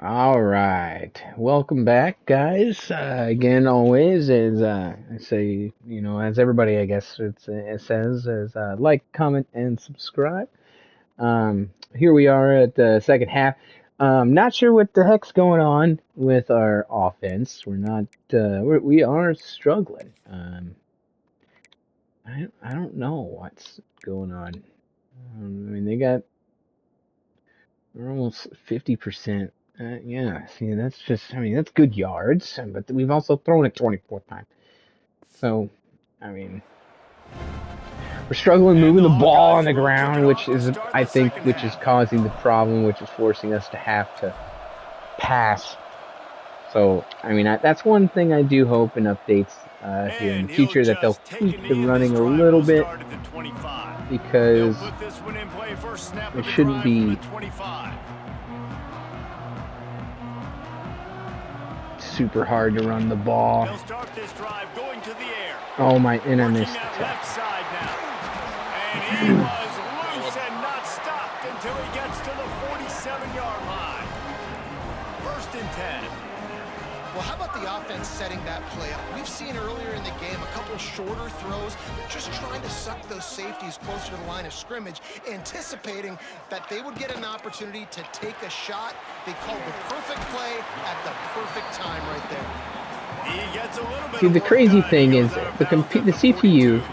All right, welcome back, guys. Again, always as I say, as everybody, I guess it says, is like, comment, and subscribe. Here we are at the second half. Not sure what the heck's going on with our offense. We're not. We are struggling. I don't know what's going on. I mean, we're almost 50%. Yeah, see, that's just, I mean, that's good yards, but we've also thrown it 24 times. So, I mean, we're struggling moving the ball on the ground, which is, I think, which is causing the problem, which is forcing us to have to pass. So, I mean, that's one thing I do hope in updates here in the future, that they'll tweak the running a little bit, because it shouldn't be super hard to run the ball. Oh my, and I missed the tackle. And he was loose and not stopped until he gets to the 47-yard line. 1st and 10. Well, how about the offense setting that play up? We've seen earlier in the game a couple shorter throws, but just trying to suck those safeties closer to the line of scrimmage, anticipating that they would get an opportunity to take a shot. They called the perfect play at the perfect time right there. He gets a little bit. See, the crazy thing is the CPU,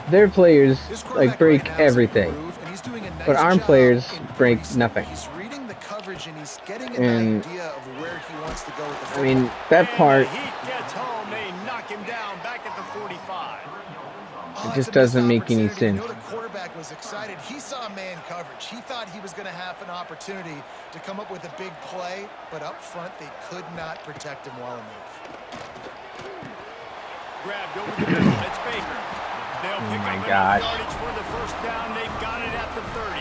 their players like break everything, but our players break nothing. And he's getting an idea of where he wants to go with the football. I mean, that part, He gets home, they knock him down back at the 45. it just doesn't make any sense. You know, the quarterback was excited. He saw man coverage. He thought he was going to have an opportunity to come up with a big play, but up front they could not protect him well enough. Grabbed over the middle. It's Baker. They'll pick up enough yardage for the 1st down. They've got it at the 30.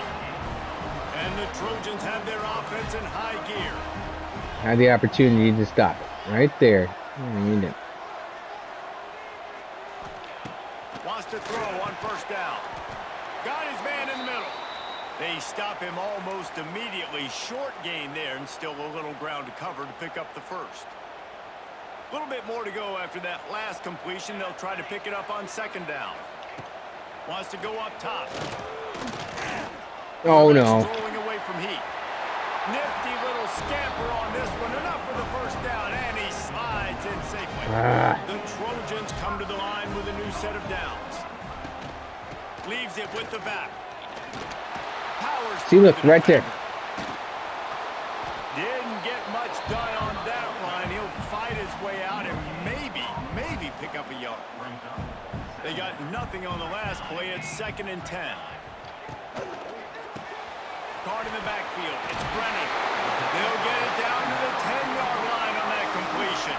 And the Trojans have their offense in high gear. Had the opportunity to stop it right there. You didn't. Wants to throw on 1st down. Got his man in the middle. They stop him almost immediately. Short gain there, and still a little ground to cover to pick up the 1st. A little bit more to go after that last completion. They'll try to pick it up on 2nd down. Wants to go up top. Oh no. Rolling away from heat. Nifty little scamper on this one. Enough for the 1st down, and he slides in safely. The Trojans come to the line with a new set of downs. Leaves it with the back. Powers. See, look, right there. Didn't get much done on that line. He'll fight his way out and maybe pick up a yard. They got nothing on the last play. It's 2nd and 10. Card in the backfield. It's Brennan. They'll get it down to the 10-yard line on that completion.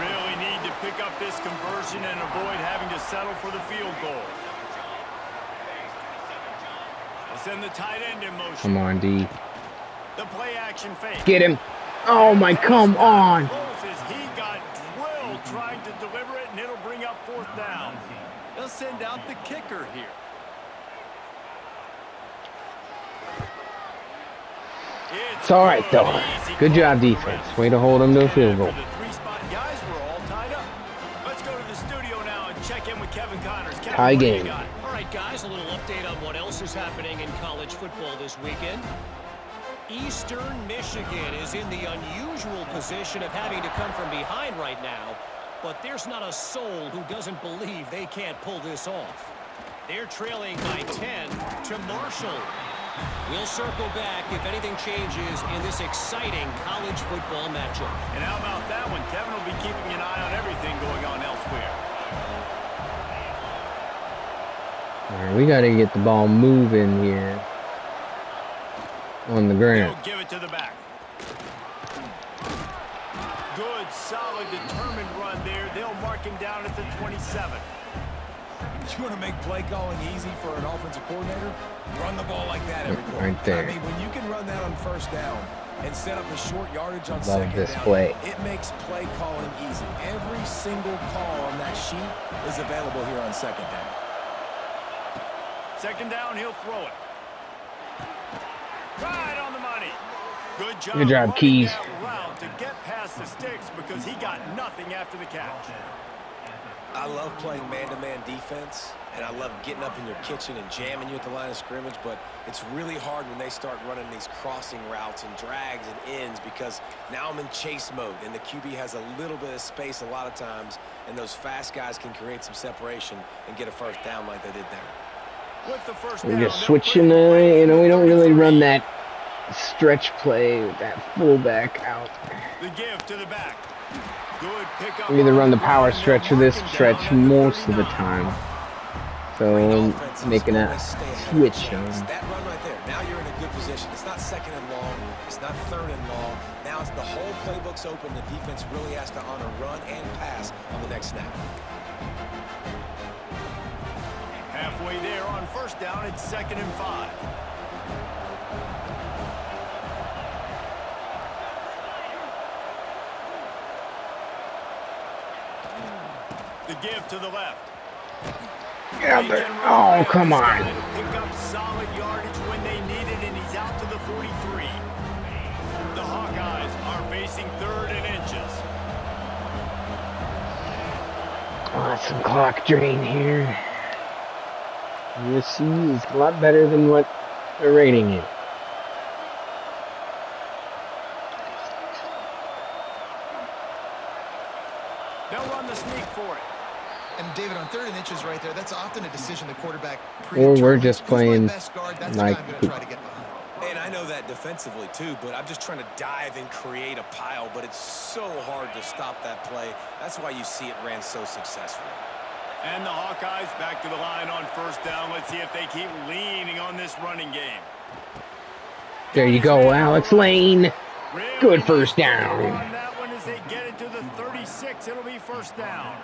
Really need to pick up this conversion and avoid having to settle for the field goal. They'll send the tight end in motion. Come on, D. The play action fake. Get him. Oh my, come on. He got drilled trying to deliver it, and it'll bring up 4th down. They'll send out the kicker here. It's all right, though. Good job, defense. Way to hold them to a field goal. The 3-spot guys were all tied up. Let's go to the studio now and check in with Kevin Connors. Kevin, Tie game. All right, guys, a little update on what else is happening in college football this weekend. Eastern Michigan is in the unusual position of having to come from behind right now, but there's not a soul who doesn't believe they can't pull this off. They're trailing by 10 to Marshall. We'll circle back if anything changes in this exciting college football matchup. And how about that one? Kevin will be keeping an eye on everything going on elsewhere. All right, we got to get the ball moving here on the ground. He'll give it to the back. Good, solid, determined run there. They'll mark him down at the 27. You want to make play calling easy for an offensive coordinator? Run the ball like that every play. Right there. I mean, when you can run that on 1st down and set up a short yardage on Love 2nd this down, play. it makes play calling easy. Every single call on that sheet is available here on 2nd down. 2nd down, he'll throw it. Right on the money. Good job, Good job, running Keys. that route to get past the sticks because he got nothing after the catch. I love playing man-to-man defense, and I love getting up in your kitchen and jamming you at the line of scrimmage, but it's really hard when they start running these crossing routes and drags and ends because now I'm in chase mode, and the QB has a little bit of space a lot of times, and those fast guys can create some separation and get a first down like they did there. With the first We're down, just they'll switching, put it we don't really 33. run that stretch play with that fullback out. The give to the back. Good pickup. We either on run the the power ground, and stretch or they'll this mark him stretch down at the most of the 39. time. Great So offenses making that always stay ahead of the switch chains. on. That run right there, now you're in a good position. It's not second and long. It's not third and long. Now it's the whole playbook's open. The defense really has to honor run and pass on the next snap. Halfway there on first down, it's 2nd and 5. The give to the left. Get out there. Oh, come on. Pick up solid yardage when they need it, and he's out to the 43. The Hawkeyes are facing 3rd and inches. Oh, that's some clock drain here. USC is a lot better than what they're rating it. They'll run the sneak for it. And David, on 3rd and inches right there, that's often a decision the quarterback Or we're predetermines. just Who's my playing best guard? That's like the guy I'm going to try to get behind. And I know that defensively too, but I'm just trying to dive and create a pile, but it's so hard to stop that play. That's why you see it ran so successfully. And the Hawkeyes back to the line on first down. Let's see if they keep leaning on this running game. There you go, Alex Lane. Really Good first nice down. pickup on that one as they get it to the 36. It'll be first down.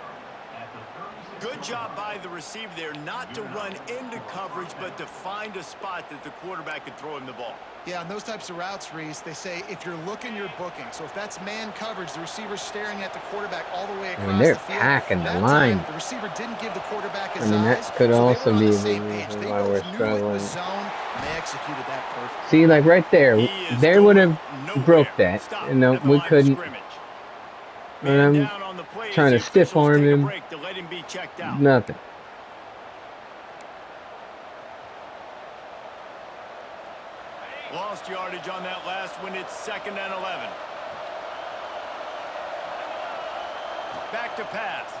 Good job by the receiver there not to run into coverage, but to find a spot that the quarterback could throw him the ball. Yeah, on those types of routes, Reese, they say if you're looking, you're booking. So if that's man coverage, the receiver's staring at the quarterback all the way across they're the field. packing the That line. time, the receiver didn't give the quarterback his I mean, that eyes, could so also they were on be the the same reason page. They why both we're knew it struggling. was zone, and they executed that perfectly. See, like right there, He is they would going have nowhere. broke that, Stop and at the we line of couldn't. scrimmage. And Man I'm down on the play as trying the to stiff officials arm take a him. break to let him be checked out. Nothing. Lost yardage on that last one. It's 2nd and 11. Back to pass.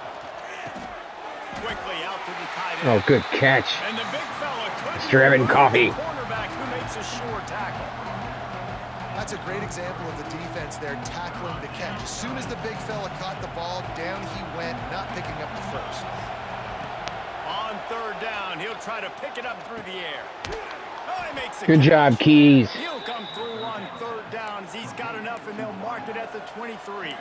Quickly out to the tight end. Oh, good catch. And the big fella couldn't Mr. Evan move the Coffee. cornerback who makes a sure tackle. That's a great example of the defense there tackling the catch. As soon as the big fella caught the ball, down he went, not picking up the first. On 3rd down, he'll try to pick it up through the air. Oh, he makes the Good catch. job, Keys. He'll come through on 3rd down as he's got enough, and they'll mark it at the 23.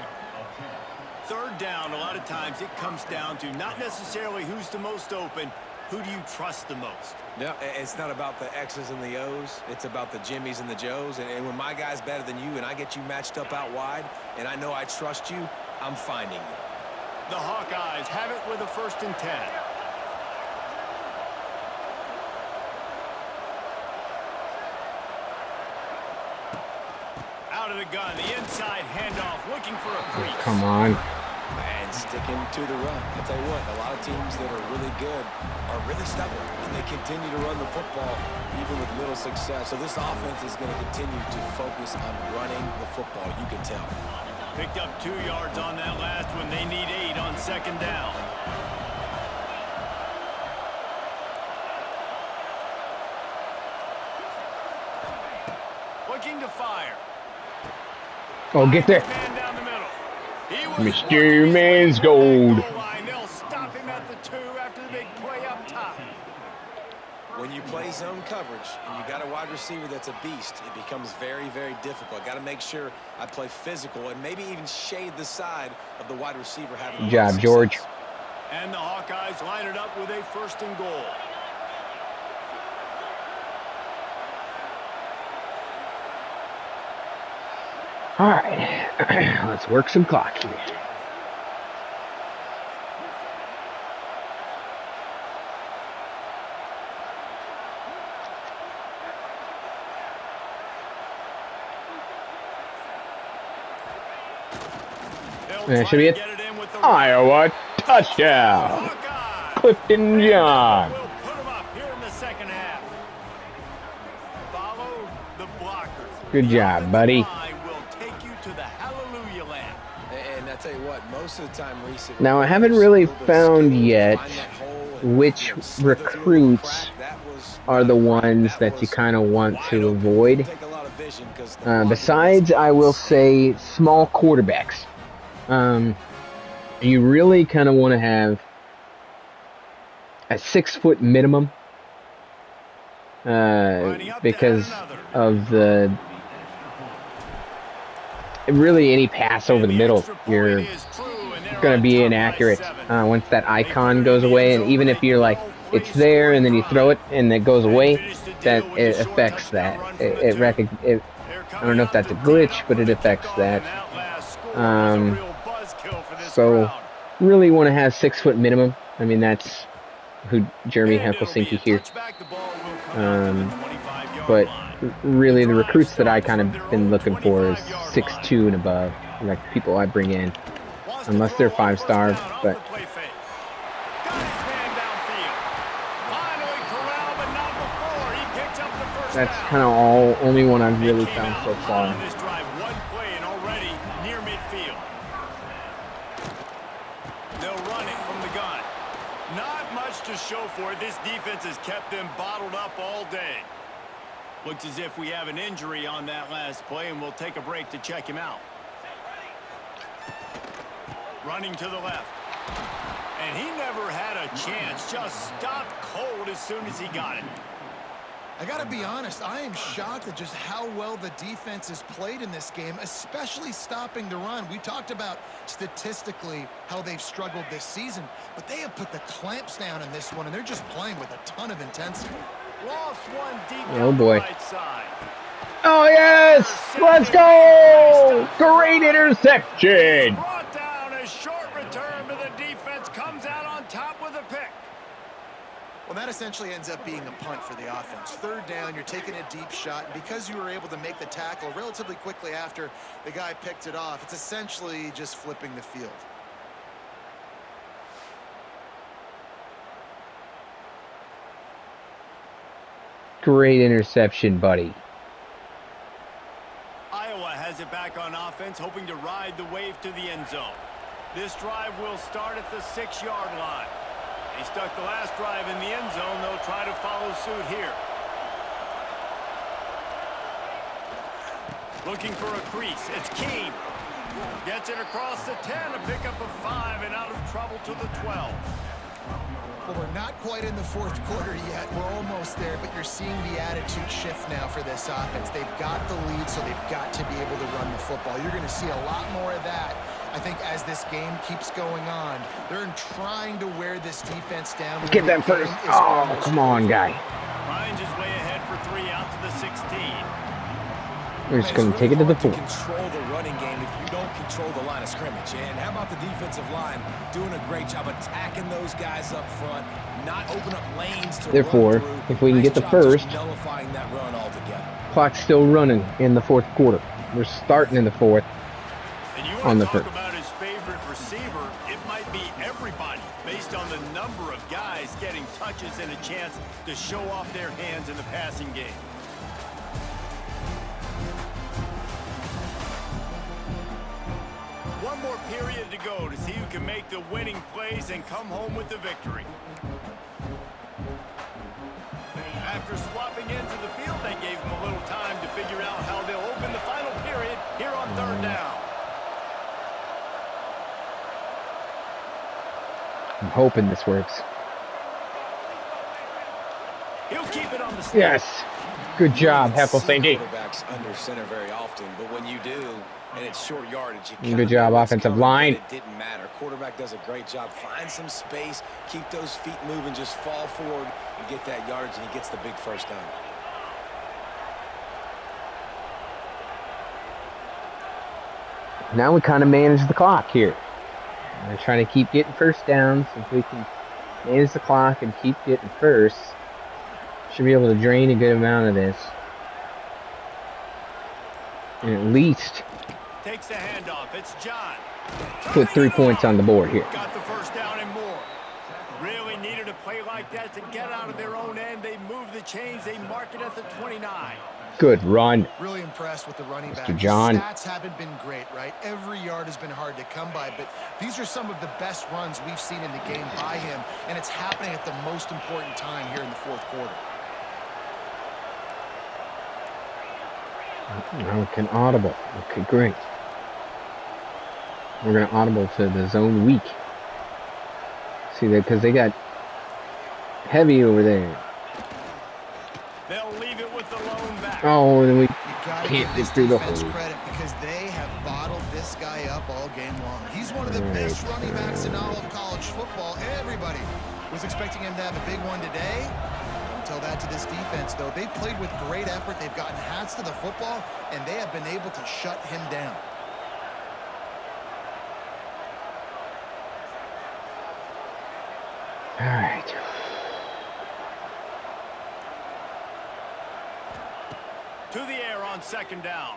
3rd down, a lot of times it comes down to not necessarily who's the most open, who do you trust the most? No, it's not about the X's and the O's. It's about the Jimmys and the Joes. And when my guy's better than you and I get you matched up out wide and I know I trust you, I'm finding you. The Hawkeyes have it with a 1st and 10. Out of the gun, the inside handoff, looking for a crease. Come on. And sticking to the run. I'll tell you what, a lot of teams that are really good are really stubborn, and they continue to run the football even with little success. So this offense is going to continue to focus on running the football. You can tell. Picked up 2 yards on that last one. They need 8 on 2nd down. Looking to fire. Oh, get there. Man down the middle. He was Mr. working his way Man's through that Gold. goal line. They'll stop him at the 2 after the big play up top. When you play zone coverage and you got a wide receiver that's a beast, it becomes very, very difficult. I got to make sure I play physical and maybe even shade the side of the wide receiver having Good job, George. And the Hawkeyes line it up with a 1st and goal. All right. Let's work some clock here. And that should be it. Iowa touchdown. Hawkeyes. Clifton John. We'll put him up here in the second half. Follow the blockers. Good job, buddy. Will take you to the hallelujah land. And I tell you what, most of the time, Reese. Now, I haven't really found yet which recruits are the ones that you kind of want to avoid. Besides, I will say, small quarterbacks. You really kind of want to have a 6-foot minimum because of the really any pass over the middle, you're going to be inaccurate once that icon goes away. And even if you're like, it's there and then you throw it and it goes away, that it affects that. I don't know if that's a glitch, but it affects that. So really want to have 6-foot minimum. I mean, that's who Jeremy Heckle seemed to hear. But really the recruits that I kind of been looking for is 6'2" and above, like people I bring in, unless they're 5-star, but that's kind of only one I've really found so far. To show for it. This defense has kept them bottled up all day. Looks as if we have an injury on that last play, and we'll take a break to check him out. Running to the left. And he never had a chance. Just stopped cold as soon as he got it. I got to be honest, I am shocked at just how well the defense has played in this game, especially stopping the run. We talked about statistically how they've struggled this season, but they have put the clamps down in this one, and they're just playing with a ton of intensity. Lost one deep oh boy. Right side. Oh yes! Let's go! Great interception! Brought down, a short return, but the defense comes out on top with a pick. Well, that essentially ends up being a punt for the offense. Third down, you're taking a deep shot, and because you were able to make the tackle relatively quickly after the guy picked it off, it's essentially just flipping the field. Great interception, buddy. Iowa has it back on offense, hoping to ride the wave to the end zone. This drive will start at the 6-yard line. They stuck the last drive in the end zone. They'll try to follow suit here. Looking for a crease. It's Keene. Gets it across the 10, a pickup of 5, and out of trouble to the 12. Well, we're not quite in the fourth quarter yet. We're almost there, but you're seeing the attitude shift now for this offense. They've got the lead, so they've got to be able to run the football. You're going to see a lot more of that, I think, as this game keeps going on. They're trying to wear this defense down. Get that first. Oh, come on, guy. Ryan's is way ahead for 3 out to the 16. We're just going to take it to the 4. Control the running game if you don't control the line of scrimmage. And how about the defensive line doing a great job attacking those guys up front, not open up lanes to Therefore, if we can get the first, nullifying that run altogether. Clock's still running in the fourth quarter. We're starting in the fourth. And you on the talk first. about his favorite receiver, it might be everybody based on the number of guys getting touches and a chance to show off their hands in the passing game. One more period to go to see who can make the winning plays and come home with the victory. After swapping into the field, they gave them a little time to figure out how they'll open the final period here on third down. I'm hoping this works. He'll keep it on the snap. Yes. Good job, Heckle St. D. Quarterbacks under center very often, but when you do, and it's short yardage, you good job, offensive line. It didn't matter. Quarterback does a great job. Find some space, keep those feet moving, just fall forward and get that yardage, and he gets the big first down. Now we kind of manage the clock here. We're trying to keep getting first downs. If we can manage the clock and keep getting first, should be able to drain a good amount of this. And at least Takes the handoff. It's John. Put 3 points on the board here. Got the first down and more. Really needed a play like that to get out of their own end. They move the chains. They mark it at the 29. Good run. Really impressed with the running back. Mr. John. His stats haven't been great, right? Every yard has been hard to come by, but these are some of the best runs we've seen in the game by him, and it's happening at the most important time here in the fourth quarter. Now it can audible. Okay, great. We're going to audible to the zone weak. See that? Because they got heavy over there. They'll leave it with the lone back. Oh, then we Can't can't get through the defense hole. credit because they have bottled this guy up all game long. He's one of the best running backs in all of college football. Everybody was expecting him to have a big one today. Don't tell that to this defense, though. They've played with great effort. They've gotten hats to the football, and they have been able to shut him down. All right. To the air on second down.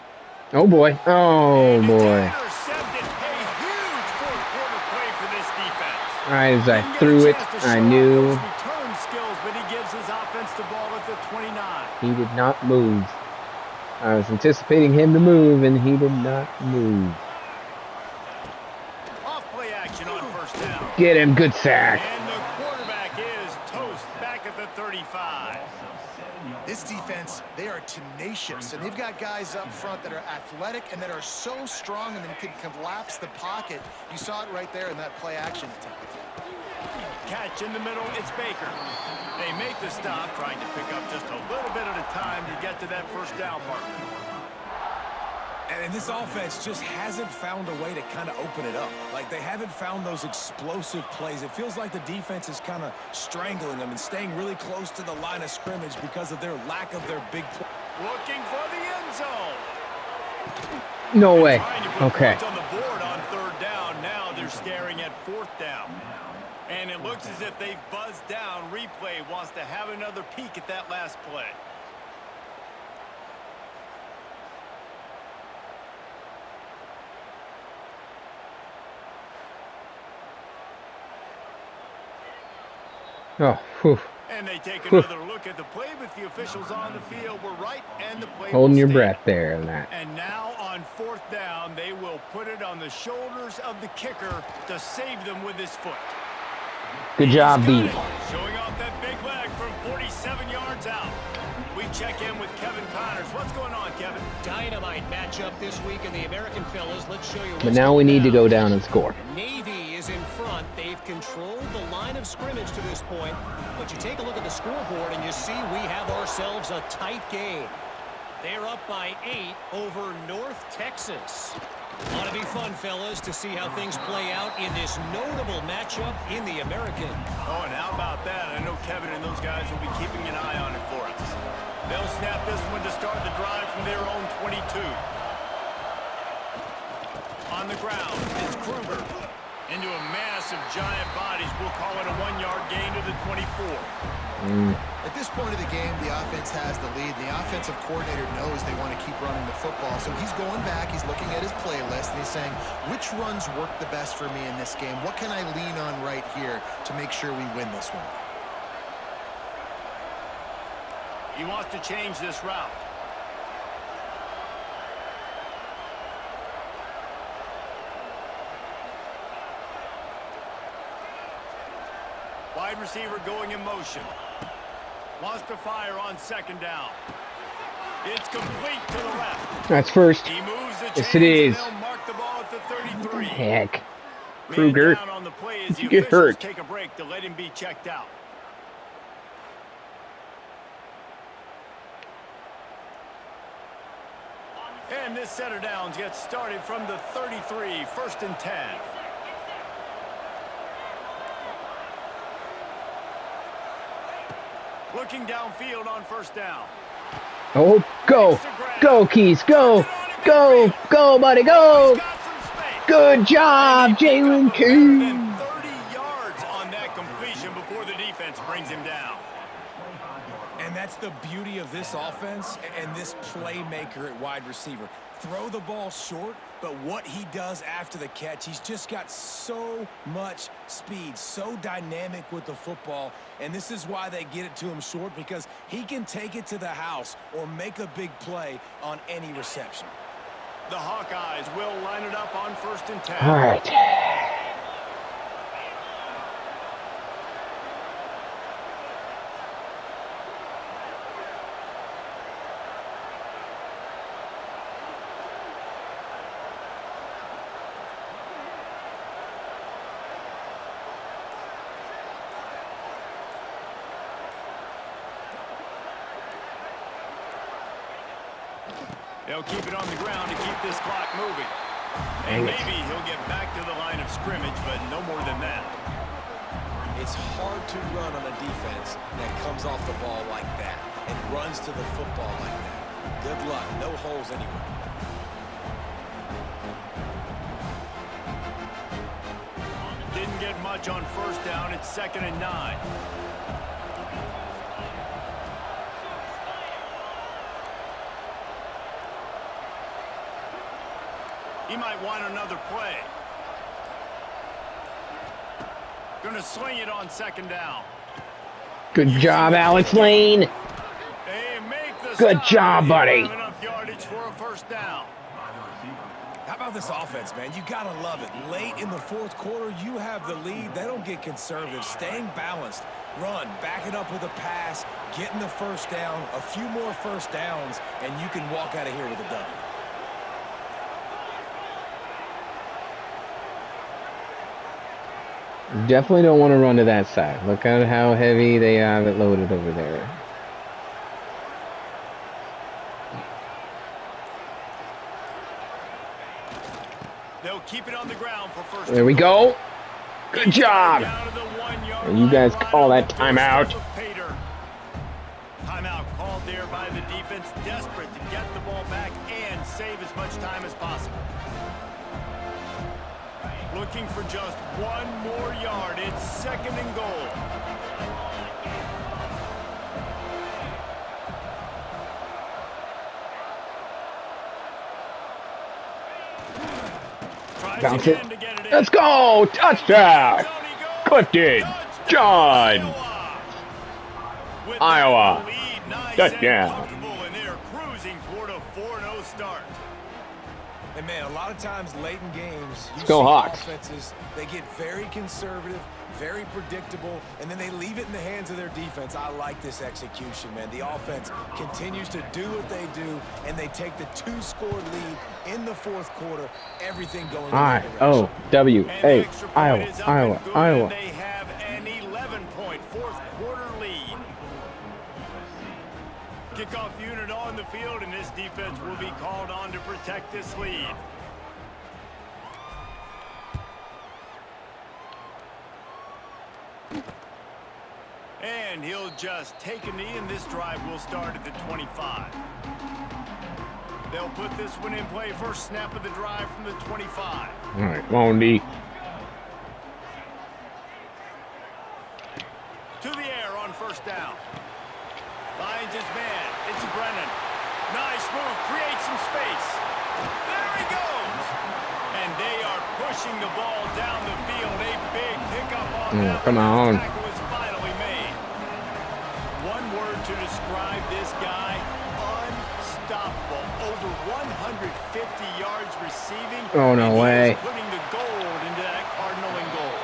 Oh, boy. Oh, And it's boy. intercepted. A huge fourth quarter play for this defense. All right, as I Didn't get a threw it, chance to I show knew off those return skills, but he gives his offense the ball at the 29. he did not move. I was anticipating him to move, and he did not move. Off play action on first down. Get him. Good sack. And the quarterback is toast back at the 35. This defense, they are tenacious, and they've got guys up front that are athletic and that are so strong and then can collapse the pocket. You saw it right there in that play action attempt. Catch in the middle, it's Baker. They make the stop, trying to pick up just a little bit at a time to get to that first down mark. And this offense just hasn't found a way to kind of open it up. Like, they haven't found those explosive plays. It feels like the defense is kind of strangling them and staying really close to the line of scrimmage because of their lack of their big play. Looking for the end zone. No way. Trying to put Okay. points on the board on third down. Now they're staring at fourth down. And it looks as if they've buzzed down. Replay wants to have another peek at that last play. Oh, whew. And they take another look at the play, but the officials on the field were right, and the play Holding will your stand. breath there on that. And now on fourth down, they will put it on the shoulders of the kicker to save them with his foot. Good job, He's B. got it, showing off that big leg from 47 yards out. We check in with Kevin Connors. What's going on, Kevin? Dynamite matchup this week in the American fellas. Let's show you what's But now we going need to go down and score. Navy is in front. They've controlled the line of scrimmage to this point. But you take a look at the scoreboard and you see we have ourselves a tight game. They're up by 8 over North Texas. Ought to be fun, fellas, to see how things play out in this notable matchup in the American. Oh, and how about that? I know Kevin and those guys will be keeping an eye on it for us. They'll snap this one to start the drive from their own 22. On the ground, it's Kruger. Into a mass of giant bodies. We'll call it a 1-yard gain to the 24. At this point of the game, the offense has the lead. The offensive coordinator knows they want to keep running the football. So he's going back, he's looking at his playlist, and he's saying, which runs work the best for me in this game? What can I lean on right here to make sure we win this one? He wants to change this route. Wide receiver going in motion. Wants to fire on second down. It's complete to the left. That's first. He moves the Yes, chains it is. and they'll mark the ball at the 33. Heck. Man Kruger. down on the play as the You get officials hurt. take a break to let him be checked out. And this set of downs gets started from the 33, 1st and 10. Looking downfield on first down. Oh, go. Go, Keys. Go. Go. Go, buddy. Go. He's got some space. Good job, Jalen More than Keys. 30 yards on that completion before the defense brings him down. And that's the beauty of this offense and this playmaker at wide receiver. Throw the ball short, but what he does after the catch, he's just got so much speed, so dynamic with the football, and this is why they get it to him short, because he can take it to the house or make a big play on any reception. The Hawkeyes will line it up on 1st and 10. All right. They'll keep it on the ground to keep this clock moving. Dang And it. maybe he'll get back to the line of scrimmage, but no more than that. It's hard to run on a defense that comes off the ball like that and runs to the football like that. Good luck. No holes anywhere. Didn't get much on 1st down. It's 2nd and 9. He might want another play. Gonna sling it on 2nd down. Good job, Alex Lane. They make the Good stop. job, They buddy. don't have enough yardage for a 1st down. How about this offense, man? You got to love it. Late in the 4th quarter, you have the lead. They don't get conservative. Staying balanced. Run, back it up with a pass, getting the 1st down, a few more 1st downs, and you can walk out of here with a W. Definitely don't want to run to that side. Look at how heavy they have it loaded over there. They'll keep it on the ground for 1st. There we go. Good job. Down to the 1-yard And you line, guys right call on that the timeout. doorstep of Pater. Timeout called there by the defense, desperate to get the ball back and save as much time as possible. Looking for just 1 more yard. It's 2nd and goal. Tries Bounce it. again to get it in. Let's go. Touchdown. Down he goes. Clifton John. With Iowa. the lead, nice Touchdown. and comfortable, and they're cruising toward a 4-0 start. And man, a lot of times late in games, you Let's go see Hawks. offenses, they get very conservative, very predictable, and then they leave it in the hands of their defense. I like this execution, man. The offense continues to do what they do, and they take the 2-score lead in the 4th quarter, everything going in their direction. IOW. And the Hey, extra point Iowa, is up Iowa, and good, Iowa. and they have an 11-point 4th quarter lead. Kickoff unit on the field, and this defense will be called on to protect this lead. And he'll just take a knee, and this drive will start at the 25. They'll put this one in play. First snap of the drive from the 25. All right, come on, D. To the air on 1st down. Finds his man. It's Brennan. Nice move. Creates some space. There he goes. And they are pushing the ball down the field. A big pickup on that. Come on. The tackle is finally made. One word to describe this guy. Unstoppable. Over 150 yards receiving. Oh, no and he way. is putting the gold into that Cardinal and goal.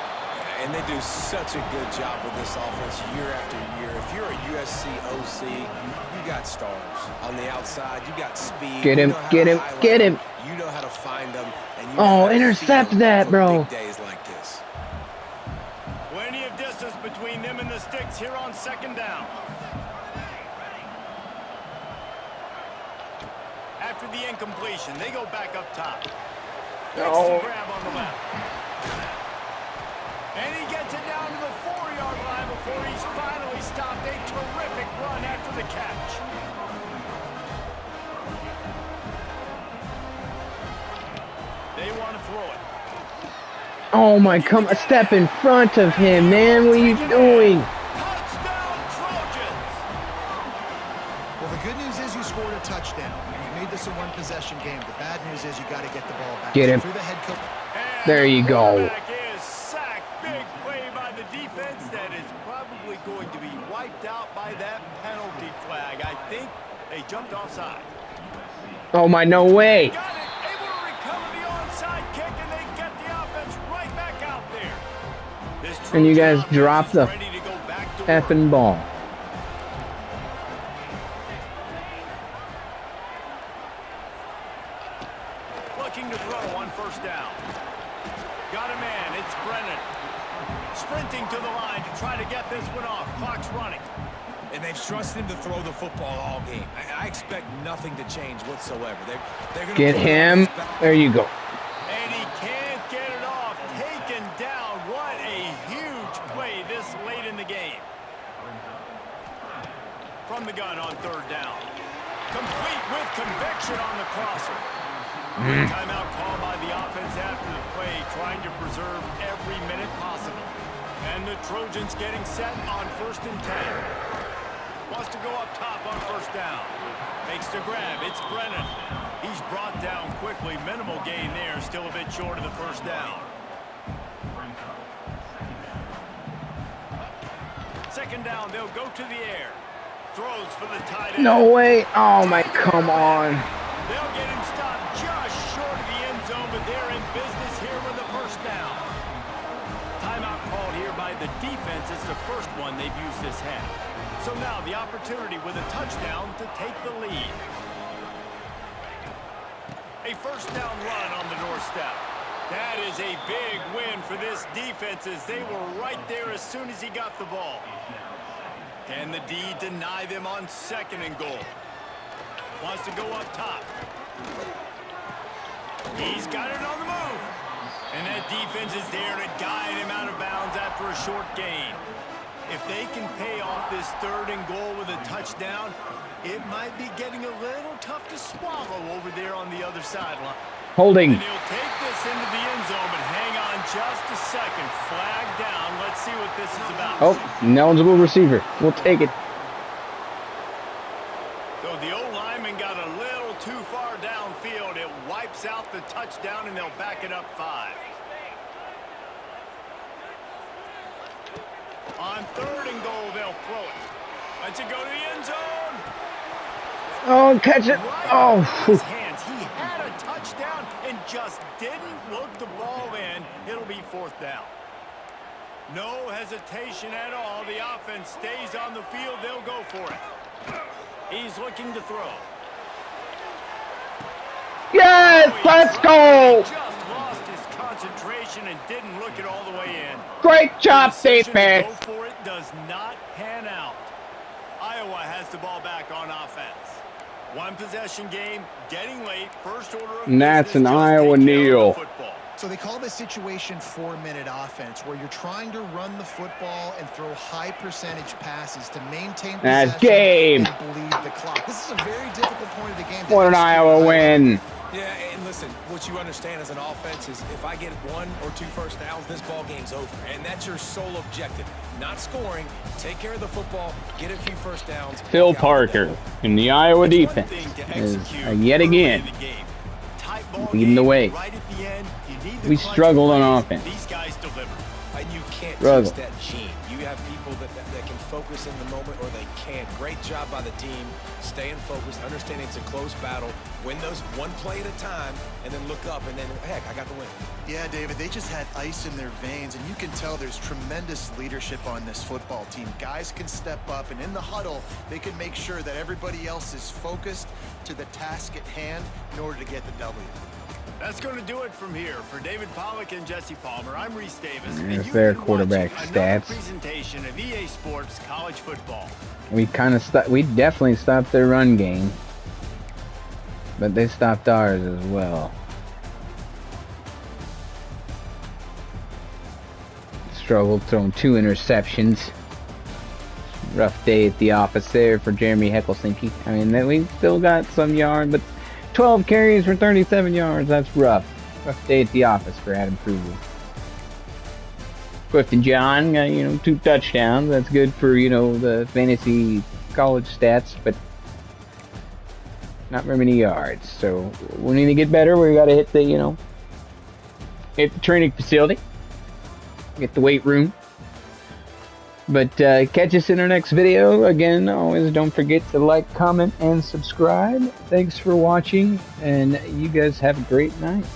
And they do such a good job with this offense year after year. If you're a USC OC, you got stars. On the outside, you got speed. Get him, You know how get to him, highlight get them. him. You know how to find them. And you Oh, know how to intercept feed them that, for bro. big days like this. Plenty of distance between them and the sticks here on 2nd down. After the incompletion, they go back up top. Makes the grab on the left. And he gets it down to the 4-yard line before he's finally stopped. A terrific run after the catch. They want to throw it. Oh my, come a step in front of him, man. What are you doing? Touchdown, Trojans! Well, the good news is you scored a touchdown. You made this a one-possession one-possession game. The bad news is you got to get the ball back. Get him. Through the head coach. There you go. Is sacked. Big play by the defense that is probably going to be wiped out by that penalty flag. I think they jumped offside. Oh my, no way. Got it. Able to recover the onside kick, and they get the offense right back out there. This And you guys Trojan drop offense the is ready to go back to work. effing ball. Looking to throw on first down. Got a man. It's Brennan. Sprinting to the line to try to get this one off. Clock's running. And they've trusted him to throw the football all game. I expect nothing to change whatsoever. They're going to Get him. There you go. And he can't get it off. Taken down. What a huge play this late in the game. From the gun on third down. Complete with conviction on the crosser. Timeout call by the offense after the play, trying to preserve every minute possible. And the Trojans getting set on 1st and 10. Wants to go up top on first down. Makes the grab. It's Brennan. He's brought down quickly. Minimal gain there. Still a bit short of the first down. Second down. They'll go to the air. Throws for the tight end. No way. Oh my, come on. They'll get him stopped just short of the end zone, but they're in business here with the first down. Timeout called here by the defense. It's the first one they've used this half. So now the opportunity with a touchdown to take the lead. A first down run on the doorstep. That is a big win for this defense as they were right there as soon as he got the ball. Can the D deny them on 2nd and goal? Wants to go up top. He's got it on the move. And that defense is there to guide him out of bounds after a short gain. If they can pay off this 3rd and goal with a touchdown, it might be getting a little tough to swallow over there on the other sideline. Holding. And he'll take this into the end zone, but hang on just a second. Flag down. Let's see what this is about. Oh, ineligible receiver. We'll take it. So the O-lineman got a little too far downfield. It wipes out the touchdown, and they'll back it up 5. On 3rd and goal, they'll throw it. Let's it go to the end zone. Oh, catch it. Right Oh. out of his hands. He had a touchdown and just didn't look the ball in. It'll be 4th down. No hesitation at all. The offense stays on the field. They'll go for it. He's looking to throw. Yes, let's go. He just lost his concentration and didn't look it all the way in. Great job, The decision to defense. go for it does not pan out. Iowa has the ball back on offense. One possession game, getting late, first order of And that's business, an just Iowa take care of the kneel. football. So they call this situation 4-minute offense, where you're trying to run the football and throw high percentage passes to maintain That's possession game. and bleed the clock. This is a very difficult point of the game. What an Iowa win. Yeah, and listen, what you understand as an offense is if I get 1 or 2 first downs, this ball game's over. And that's your sole objective. Not scoring, take care of the football, get a few first downs. Phil Parker in the Iowa It's one defense thing to is execute yet early again in the game. Tight ball leading the game, way. right at the end, you need the We clutch struggled on plays. offense. These guys deliver. And you can't Struggle. teach that gene. You have people that can focus in the moment or they can't. Great job by the team, staying focused, understanding it's a close battle, win those one play at a time, and then look up and then, heck, I got the win. Yeah, David, they just had ice in their veins, and you can tell there's tremendous leadership on this football team. Guys can step up, and in the huddle, they can make sure that everybody else is focused to the task at hand in order to get the W. That's going to do it from here. For David Pollack and Jesse Palmer, I'm Reese Davis. and There's you've their been quarterback watching another stats. presentation of EA Sports College Football. We definitely stopped their run game, but they stopped ours as well. Struggled throwing 2 interceptions. Rough day at the office there for Jeremy Heckelsinke. I mean, we still got some yard, but 12 carries for 37 yards. That's rough. Rough day at the office for Adam Krugel. Clifton John got, 2 touchdowns. That's good for, the fantasy college stats, but Not very many yards. So we need to get better. We got to hit the, hit the training facility. Get the weight room. But catch us in our next video. Again, always don't forget to like, comment, and subscribe. Thanks for watching, and you guys have a great night.